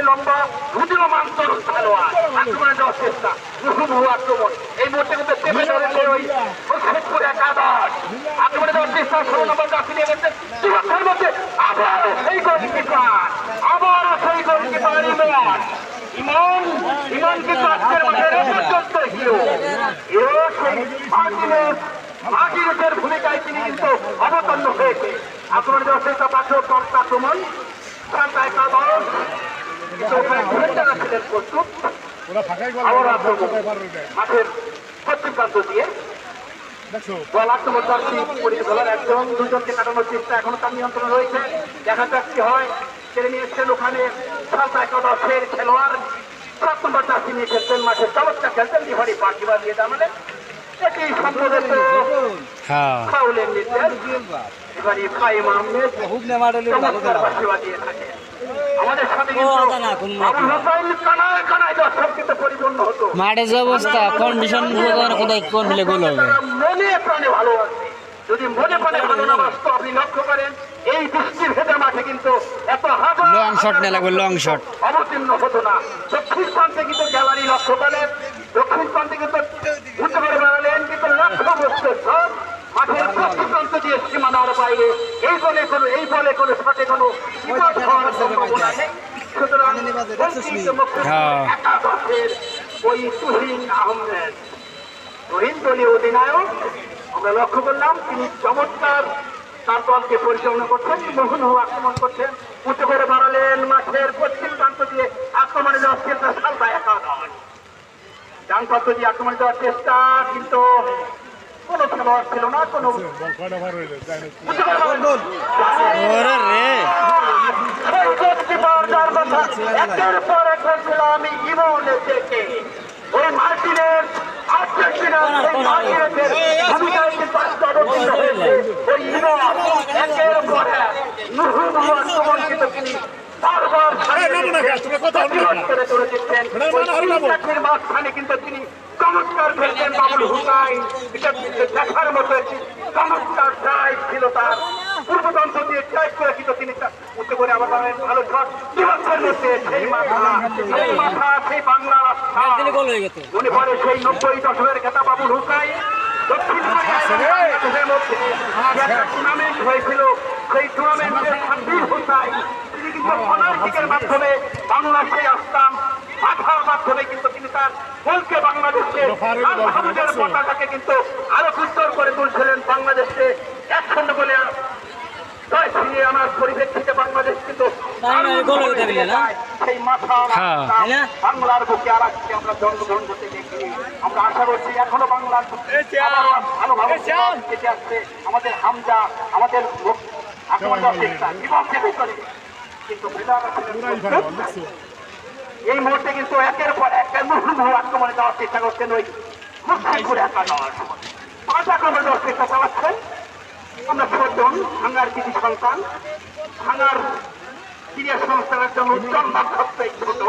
লম্বা উদীয়মান তরুণ খেলোয়াড় আক্রমণে যাওয়ার চেষ্টা মুহুর্মুহু আক্রমণ এই মুহূর্তে কিন্তু চেপে ধরেছে ওই মুর্শিদপুর একাদশ আক্রমণে যাওয়ার চেষ্টা 16 নম্বর কাছে নিয়ে গেছেন সুরক্ষার মধ্যে আবারও সেই গোলকিপার ইমন কিন্তু আজকের মাঠের পর্যন্ত হিরো সেই মার্টিনেজের ভূমিকায় তিনি কিন্তু অবতীর্ণ হয়েছে আক্রমণে যাওয়ার চেষ্টা পাথর আক্রমণ মাঠের পশ্চিম প্রান্ত দিয়ে বল আক্রমণ একজন দুজনকে কাটানোর চেষ্টা এখনো তার নিয়ন্ত্রণ রয়েছে দেখা যাক কি হয় ছেড়ে নিয়েছেন ওখানে একাদশের খেলোয়াড় 7 নম্বর চাষি নিয়ে খেলছেন মাঠে চমৎকার খেলছেন বিহারি পার্টিবা দিয়ে জানালেন এটি সম্ভবত ফাউলের নির্দেশ এবারে ফাইম আহমেদ চমৎকার পার্টিবা দিয়ে থাকে আমাদের সাথে মাঠের যে অবস্থা কন্ডিশন কোন হলে গোল হবে মনে প্রাণে ভালোবাসে যদি মনে প্রাণে ভালো না বাস্তব আপনি লক্ষ্য করেন এই বৃষ্টির ভেতর মাঠে কিন্তু এত লং শট না লাগবে লং শট অবতীর্ণ হতো না দক্ষিণ প্রান্তে কিন্তু গ্যালারি লক্ষ্য করেন দক্ষিণ প্রান্তে কিন্তু উঠতে করে বেড়ালেন কিন্তু লক্ষ্য বস্তু মাঠের পশ্চিম প্রান্ত দিয়ে সীমানার বাইরে এই বলে কোনো সাথে কোনো বিপদ হওয়ার সম্ভাবনা নেই সুতরাং একাদশের ওই তুহিন আহমেদ তুহিন দলীয় অধিনায়ক আমরা লক্ষ্য করলাম তিনি চমৎকার তার দলকে পরিচালনা করছেন মুহুর্মুহু আক্রমণ করছেন উঠে করে বাড়ালেন মাঠের পশ্চিম প্রান্ত দিয়ে আক্রমণে যাওয়ার চেষ্টা সালদা একাদশ ডান প্রান্ত দিয়ে আক্রমণে যাওয়ার চেষ্টা কিন্তু কোন খেলোয়াড় ছিল না কোন আমি ইমনের দেখে ওই মার্টিনেজ মাঝখানে কিন্তু তিনি চমৎকার খেলছেন বাবুল হুসাইন দেখার মতো একটি চমৎকার ড্রাইভ ছিল তার পূর্বতন্ত্র দিয়ে ড্রাইভ করে কিন্তু তিনি উঠে করে আবার ভালো শট দিবসের মধ্যে সেই মাথা সেই বাংলা মনে পড়ে সেই 90 দশকের খেতা বাবুল হুসাইন দক্ষিণ মধ্যে টুর্নামেন্ট হয়েছিল সেই টুর্নামেন্টের সাব্বির হুসাইন তিনি কিন্তু অনার্থিকের মাধ্যমে বাংলাদেশে আসতাম মাথার মাধ্যমে কিন্তু তিনি তার গোলকে বাংলাদেশের পতাকাকে কিন্তু আরো উজ্জ্বল করে তুলছিলেন বাংলাদেশে 1-0 বলে আমার পরিপ্রেক্ষিতে বাংলাদেশ কিন্তু সেই মাথা বাংলার বুকে আর আজকে আমরা জন্মগ্রহণ করতে দেখি আমরা আশা করছি এখনো বাংলার ভালোভাবে কেটে আসছে আমাদের হামজা আমাদের আক্রমণ চেষ্টা কিন্তু এই মুহূর্তে কিন্তু একের পর এক মুহুর্মুহু আক্রমণে যাওয়ার চেষ্টা করছেন ওই মুর্শিদপুর একাদশ 5 আক্রমণে যাওয়ার চেষ্টা চালাচ্ছেন আমরা ছোটজন ভাঙার কৃষি সন্তান ভাঙার ক্রীড়া সংস্থার জন্য উজ্জ্বল ছোট